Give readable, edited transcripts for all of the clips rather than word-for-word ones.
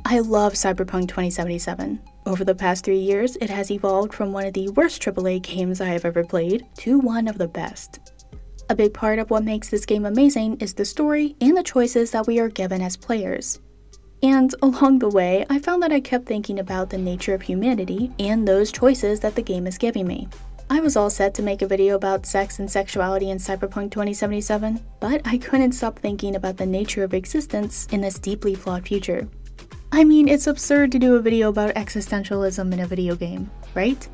I love Cyberpunk 2077. Over the past 3 years, it has evolved from one of the worst AAA games I have ever played to one of the best. A big part of what makes this game amazing is the story and the choices that we are given as players. And along the way, I found that I kept thinking about the nature of humanity and those choices that the game is giving me. I was all set to make a video about sex and sexuality in Cyberpunk 2077, but I couldn't stop thinking about the nature of existence in this deeply flawed future. I mean, it's absurd to do a video about existentialism in a video game, right?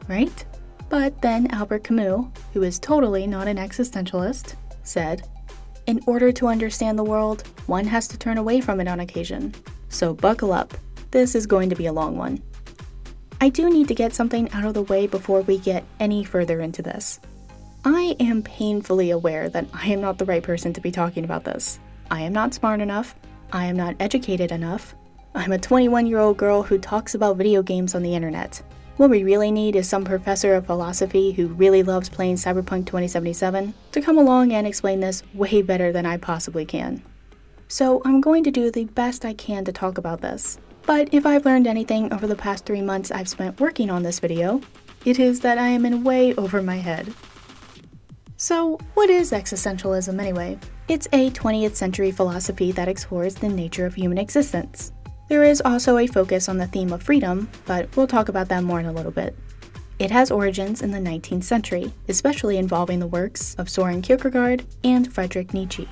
Right? But then Albert Camus, who is totally not an existentialist, said, "In order to understand the world, one has to turn away from it on occasion. So buckle up. This is going to be a long one." I do need to get something out of the way before we get any further into this. I am painfully aware that I am not the right person to be talking about this. I am not smart enough. I am not educated enough. I'm a 21-year-old girl who talks about video games on the internet. What we really need is some professor of philosophy who really loves playing Cyberpunk 2077 to come along and explain this way better than I possibly can. So I'm going to do the best I can to talk about this. But if I've learned anything over the past 3 months I've spent working on this video, it is that I am in way over my head. So what is existentialism anyway? It's a 20th century philosophy that explores the nature of human existence. There is also a focus on the theme of freedom, but we'll talk about that more in a little bit. It has origins in the 19th century, especially involving the works of Soren Kierkegaard and Friedrich Nietzsche.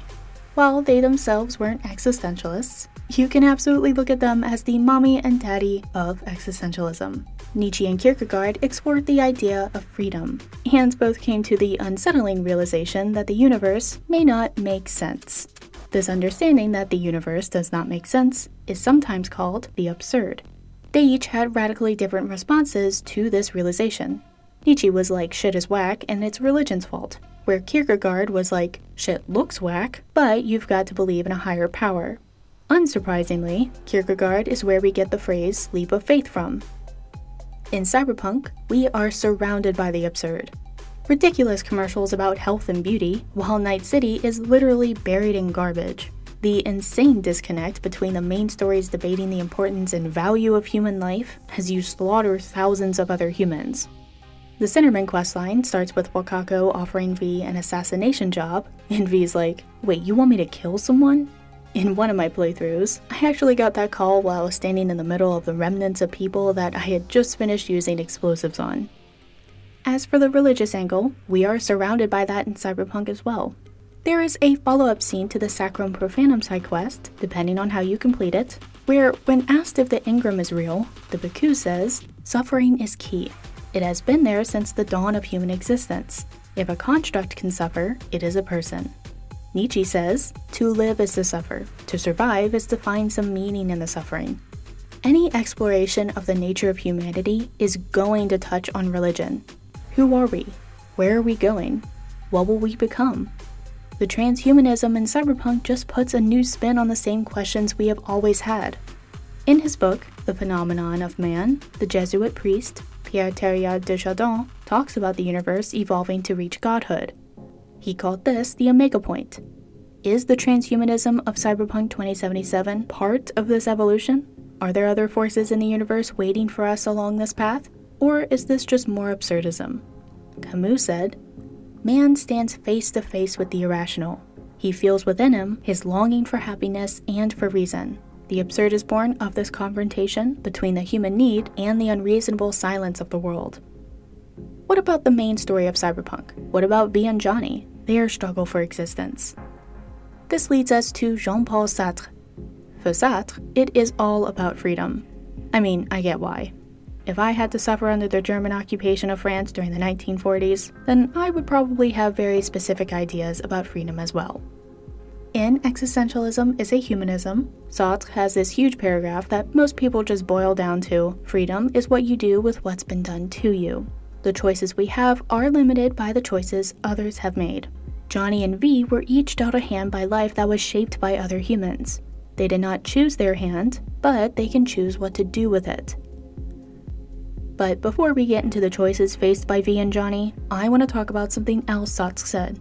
While they themselves weren't existentialists, you can absolutely look at them as the mommy and daddy of existentialism. Nietzsche and Kierkegaard explored the idea of freedom, and both came to the unsettling realization that the universe may not make sense. This understanding that the universe does not make sense is sometimes called the absurd. They each had radically different responses to this realization. Nietzsche was like, shit is whack and it's religion's fault, where Kierkegaard was like, shit looks whack, but you've got to believe in a higher power. Unsurprisingly, Kierkegaard is where we get the phrase leap of faith from. In Cyberpunk, we are surrounded by the absurd. Ridiculous commercials about health and beauty, while Night City is literally buried in garbage. The insane disconnect between the main stories debating the importance and value of human life as you slaughter thousands of other humans. The Sinnerman questline starts with Wakako offering V an assassination job, and V's like, wait, you want me to kill someone? In one of my playthroughs, I actually got that call while I was standing in the middle of the remnants of people that I had just finished using explosives on. As for the religious angle, we are surrounded by that in Cyberpunk as well. There is a follow-up scene to the Sacrum Profanum side quest, depending on how you complete it, where when asked if the Engram is real, the Bhikkhu says, suffering is key. It has been there since the dawn of human existence. If a construct can suffer, it is a person. Nietzsche says, to live is to suffer, to survive is to find some meaning in the suffering. Any exploration of the nature of humanity is going to touch on religion. Who are we? Where are we going? What will we become? The transhumanism in Cyberpunk just puts a new spin on the same questions we have always had. In his book, The Phenomenon of Man, the Jesuit priest, Pierre Teilhard de Chardin, talks about the universe evolving to reach godhood. He called this the Omega Point. Is the transhumanism of Cyberpunk 2077 part of this evolution? Are there other forces in the universe waiting for us along this path? Or is this just more absurdism? Camus said, man stands face to face with the irrational. He feels within him his longing for happiness and for reason. The absurd is born of this confrontation between the human need and the unreasonable silence of the world. What about the main story of Cyberpunk? What about V and Johnny, their struggle for existence? This leads us to Jean-Paul Sartre. For Sartre, it is all about freedom. I mean, I get why. If I had to suffer under the German occupation of France during the 1940s, then I would probably have very specific ideas about freedom as well. In Existentialism is a Humanism, Sartre has this huge paragraph that most people just boil down to, freedom is what you do with what's been done to you. The choices we have are limited by the choices others have made. Johnny and V were each dealt a hand by life that was shaped by other humans. They did not choose their hand, but they can choose what to do with it. But before we get into the choices faced by V and Johnny, I want to talk about something else Sartre said.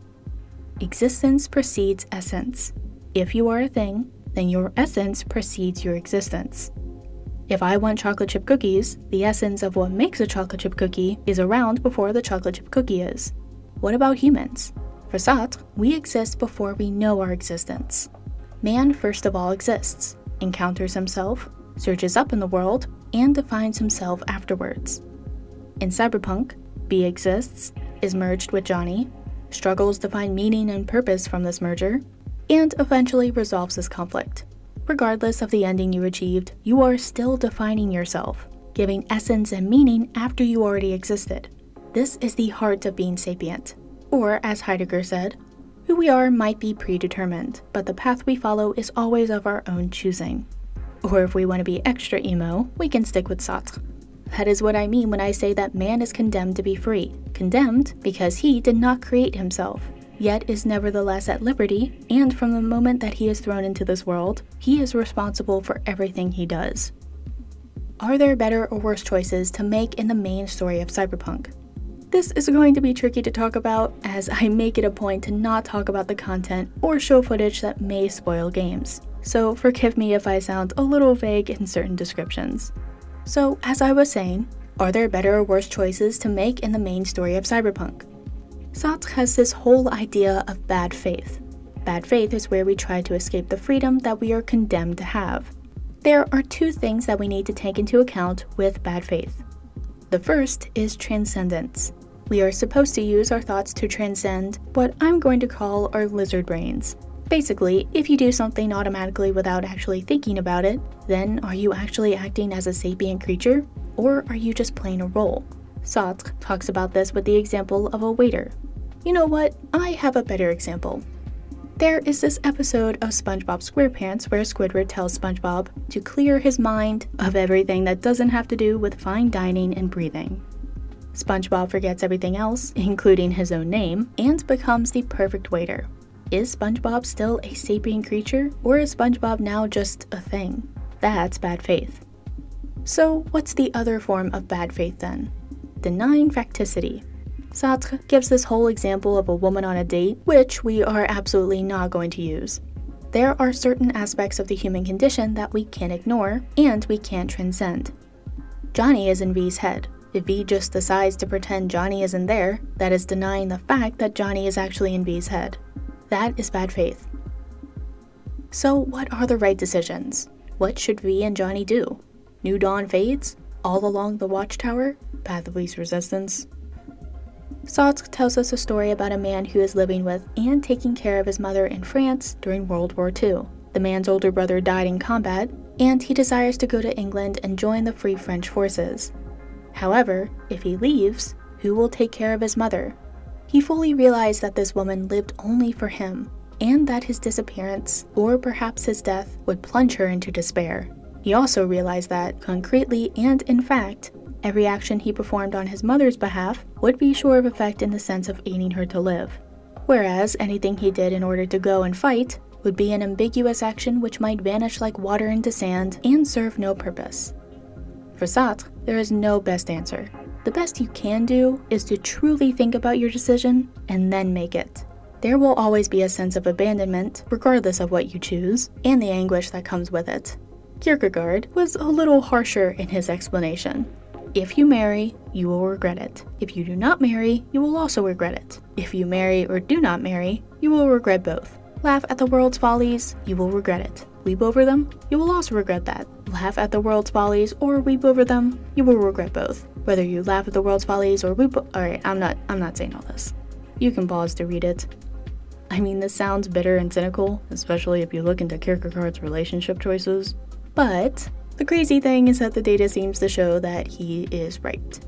Existence precedes essence. If you are a thing, then your essence precedes your existence. If I want chocolate chip cookies, the essence of what makes a chocolate chip cookie is around before the chocolate chip cookie is. What about humans? For Sartre, we exist before we know our existence. Man first of all exists, encounters himself, searches up in the world, and defines himself afterwards. In Cyberpunk, B exists, is merged with Johnny, struggles to find meaning and purpose from this merger, and eventually resolves this conflict. Regardless of the ending you achieved, you are still defining yourself, giving essence and meaning after you already existed. This is the heart of being sapient. Or, as Heidegger said, who we are might be predetermined, but the path we follow is always of our own choosing. Or if we want to be extra emo, we can stick with Sartre. That is what I mean when I say that man is condemned to be free. Condemned because he did not create himself, yet is nevertheless at liberty, and from the moment that he is thrown into this world, he is responsible for everything he does. Are there better or worse choices to make in the main story of Cyberpunk? This is going to be tricky to talk about, as I make it a point to not talk about the content or show footage that may spoil games, so forgive me if I sound a little vague in certain descriptions. So, as I was saying, are there better or worse choices to make in the main story of Cyberpunk? Sartre has this whole idea of bad faith. Bad faith is where we try to escape the freedom that we are condemned to have. There are two things that we need to take into account with bad faith. The first is transcendence. We are supposed to use our thoughts to transcend what I'm going to call our lizard brains. Basically, if you do something automatically without actually thinking about it, then are you actually acting as a sapient creature, or are you just playing a role? Sartre talks about this with the example of a waiter. You know what? I have a better example. There is this episode of SpongeBob SquarePants where Squidward tells SpongeBob to clear his mind of everything that doesn't have to do with fine dining and breathing. SpongeBob forgets everything else, including his own name, and becomes the perfect waiter. Is SpongeBob still a sapient creature, or is SpongeBob now just a thing? That's bad faith. So what's the other form of bad faith then? Denying facticity. Sartre gives this whole example of a woman on a date, which we are absolutely not going to use. There are certain aspects of the human condition that we can't ignore, and we can't transcend. Johnny is in V's head. If V just decides to pretend Johnny isn't there, that is denying the fact that Johnny is actually in V's head. That is bad faith. So what are the right decisions? What should V and Johnny do? New Dawn fades? All along the Watchtower? Path of least resistance? Sartre tells us a story about a man who is living with and taking care of his mother in France during World War II. The man's older brother died in combat, and he desires to go to England and join the Free French forces. However, if he leaves, who will take care of his mother? He fully realized that this woman lived only for him, and that his disappearance, or perhaps his death, would plunge her into despair. He also realized that, concretely and in fact, every action he performed on his mother's behalf would be sure of effect in the sense of aiding her to live, whereas anything he did in order to go and fight would be an ambiguous action which might vanish like water into sand and serve no purpose. For Sartre, there is no best answer. The best you can do is to truly think about your decision and then make it. There will always be a sense of abandonment, regardless of what you choose, and the anguish that comes with it. Kierkegaard was a little harsher in his explanation. If you marry, you will regret it. If you do not marry, you will also regret it. If you marry or do not marry, you will regret both. Laugh at the world's follies, you will regret it. Weep over them, you will also regret that. Laugh at the world's follies or weep over them, you will regret both. Whether you laugh at the world's follies or weep— Alright, I'm not saying all this. You can pause to read it. I mean, this sounds bitter and cynical, especially if you look into Kierkegaard's relationship choices. But the crazy thing is that the data seems to show that he is right.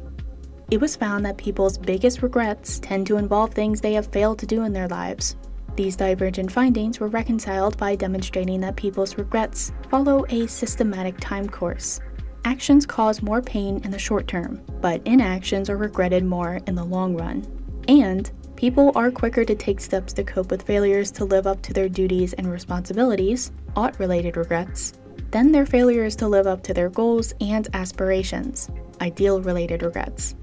It was found that people's biggest regrets tend to involve things they have failed to do in their lives. These divergent findings were reconciled by demonstrating that people's regrets follow a systematic time course. Actions cause more pain in the short term, but inactions are regretted more in the long run. And people are quicker to take steps to cope with failures to live up to their duties and responsibilities, ought-related regrets, than their failures to live up to their goals and aspirations, ideal-related regrets.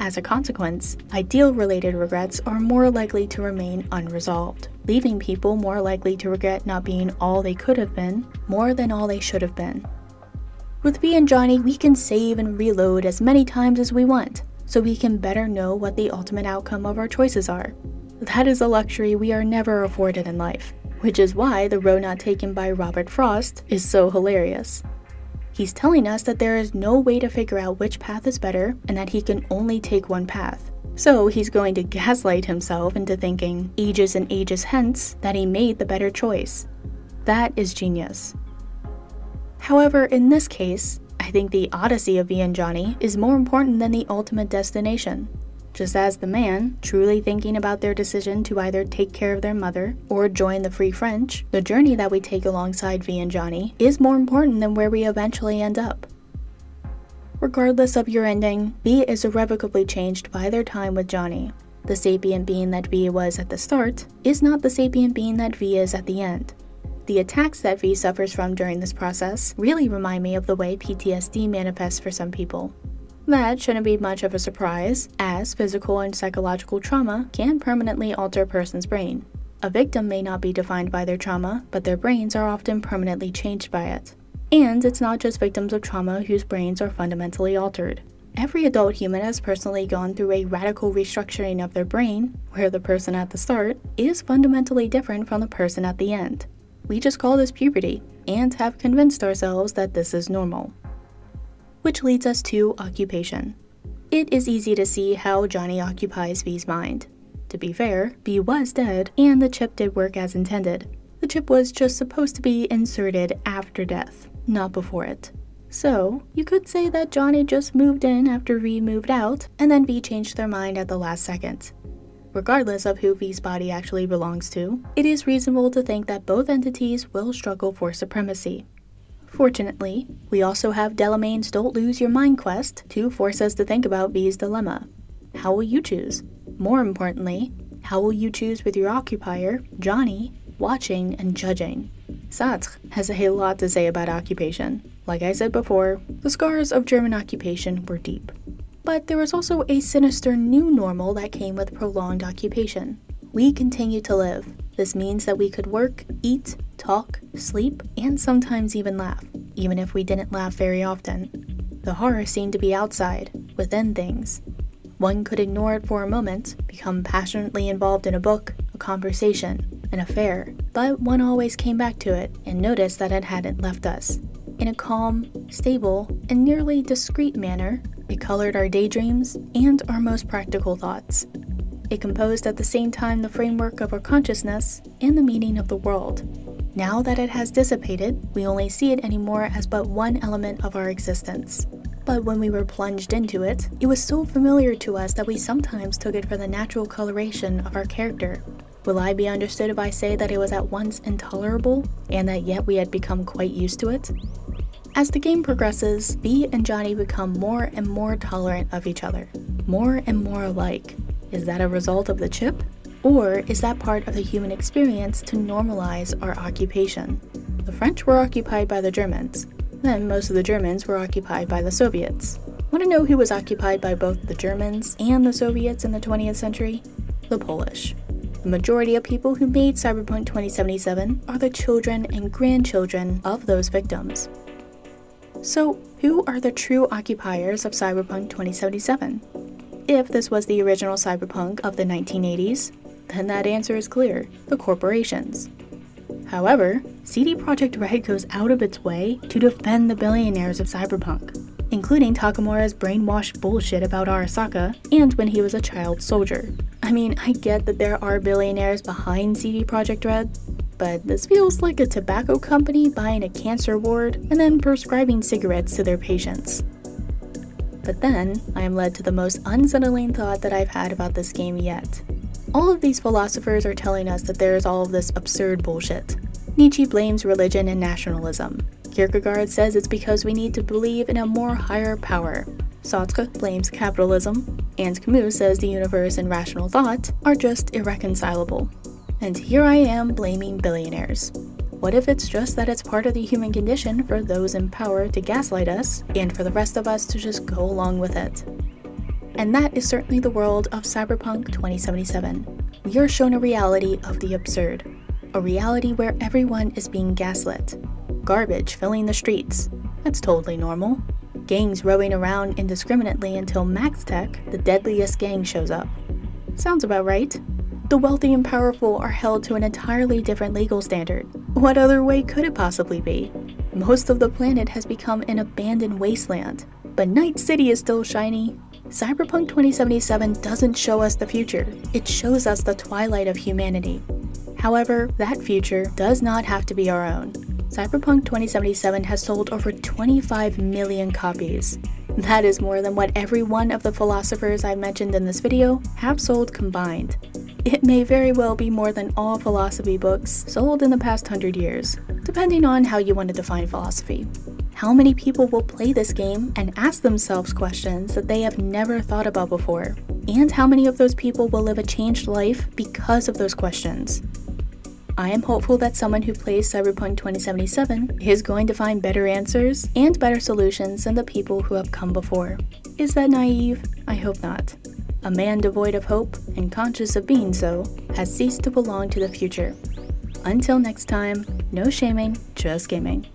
As a consequence, ideal-related regrets are more likely to remain unresolved, leaving people more likely to regret not being all they could have been more than all they should have been. With V and Johnny, we can save and reload as many times as we want, so we can better know what the ultimate outcome of our choices are. That is a luxury we are never afforded in life, which is why the road not taken by Robert Frost is so hilarious. He's telling us that there is no way to figure out which path is better and that he can only take one path. So he's going to gaslight himself into thinking, ages and ages hence, that he made the better choice. That is genius. However, in this case, I think the odyssey of V and Johnny is more important than the ultimate destination. Just as the man, truly thinking about their decision to either take care of their mother or join the Free French, the journey that we take alongside V and Johnny is more important than where we eventually end up. Regardless of your ending, V is irrevocably changed by their time with Johnny. The sapient being that V was at the start is not the sapient being that V is at the end. The attacks that V suffers from during this process really remind me of the way PTSD manifests for some people. That shouldn't be much of a surprise, as physical and psychological trauma can permanently alter a person's brain. A victim may not be defined by their trauma, but their brains are often permanently changed by it. And it's not just victims of trauma whose brains are fundamentally altered. Every adult human has personally gone through a radical restructuring of their brain, where the person at the start is fundamentally different from the person at the end. We just call this puberty, and have convinced ourselves that this is normal. Which leads us to occupation. It is easy to see how Johnny occupies V's mind. To be fair, V was dead, and the chip did work as intended. The chip was just supposed to be inserted after death, not before it. So, you could say that Johnny just moved in after V moved out, and then V changed their mind at the last second. Regardless of who V's body actually belongs to, it is reasonable to think that both entities will struggle for supremacy. Fortunately, we also have Delamain's Don't Lose Your Mind quest to force us to think about V's dilemma. How will you choose? More importantly, how will you choose with your occupier, Johnny, watching and judging? Sartre has a lot to say about occupation. Like I said before, the scars of German occupation were deep. But there was also a sinister new normal that came with prolonged occupation. We continue to live. This means that we could work, eat, talk, sleep, and sometimes even laugh, even if we didn't laugh very often. The horror seemed to be outside, within things. One could ignore it for a moment, become passionately involved in a book, a conversation, an affair, but one always came back to it and noticed that it hadn't left us. In a calm, stable, and nearly discreet manner, it colored our daydreams and our most practical thoughts. It composed at the same time the framework of our consciousness and the meaning of the world. Now that it has dissipated, we only see it anymore as but one element of our existence. But when we were plunged into it, it was so familiar to us that we sometimes took it for the natural coloration of our character. Will I be understood if I say that it was at once intolerable, and that yet we had become quite used to it? As the game progresses, V and Johnny become more and more tolerant of each other, more and more alike. Is that a result of the chip? Or is that part of the human experience to normalize our occupation? The French were occupied by the Germans. Then most of the Germans were occupied by the Soviets. Want to know who was occupied by both the Germans and the Soviets in the 20th century? The Polish. The majority of people who made Cyberpunk 2077 are the children and grandchildren of those victims. So, who are the true occupiers of Cyberpunk 2077? If this was the original Cyberpunk of the 1980s, then that answer is clear: the corporations. However, CD Projekt Red goes out of its way to defend the billionaires of Cyberpunk, including Takamura's brainwashed bullshit about Arasaka and when he was a child soldier. I mean, I get that there are billionaires behind CD Projekt Red, but this feels like a tobacco company buying a cancer ward and then prescribing cigarettes to their patients. But then, I am led to the most unsettling thought that I've had about this game yet. All of these philosophers are telling us that there is all of this absurd bullshit. Nietzsche blames religion and nationalism. Kierkegaard says it's because we need to believe in a more higher power. Sartre blames capitalism, and Camus says the universe and rational thought are just irreconcilable. And here I am blaming billionaires. What if it's just that it's part of the human condition for those in power to gaslight us, and for the rest of us to just go along with it? And that is certainly the world of Cyberpunk 2077. We are shown a reality of the absurd. A reality where everyone is being gaslit. Garbage filling the streets. That's totally normal. Gangs rowing around indiscriminately until MaxTech, the deadliest gang, shows up. Sounds about right. The wealthy and powerful are held to an entirely different legal standard. What other way could it possibly be? Most of the planet has become an abandoned wasteland, but Night City is still shiny. Cyberpunk 2077 doesn't show us the future, it shows us the twilight of humanity. However, that future does not have to be our own. Cyberpunk 2077 has sold over 25 million copies. That is more than what every one of the philosophers I mentioned in this video have sold combined. It may very well be more than all philosophy books sold in the past 100 years, depending on how you want to define philosophy. How many people will play this game and ask themselves questions that they have never thought about before? And how many of those people will live a changed life because of those questions? I am hopeful that someone who plays Cyberpunk 2077 is going to find better answers and better solutions than the people who have come before. Is that naive? I hope not. A man devoid of hope and conscious of being so has ceased to belong to the future. Until next time, no shaming, just gaming.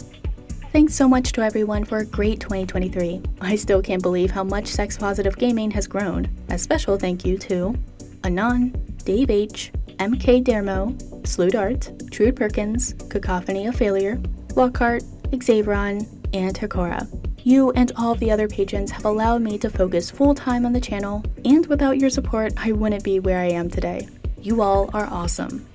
Thanks so much to everyone for a great 2023. I still can't believe how much sex-positive gaming has grown. A special thank you to Anon, Dave H, MK Dermo, Sludart, Trude Perkins, Cacophony of Failure, Lockhart, Xavron, and Hikora. You and all of the other patrons have allowed me to focus full-time on the channel, and without your support, I wouldn't be where I am today. You all are awesome.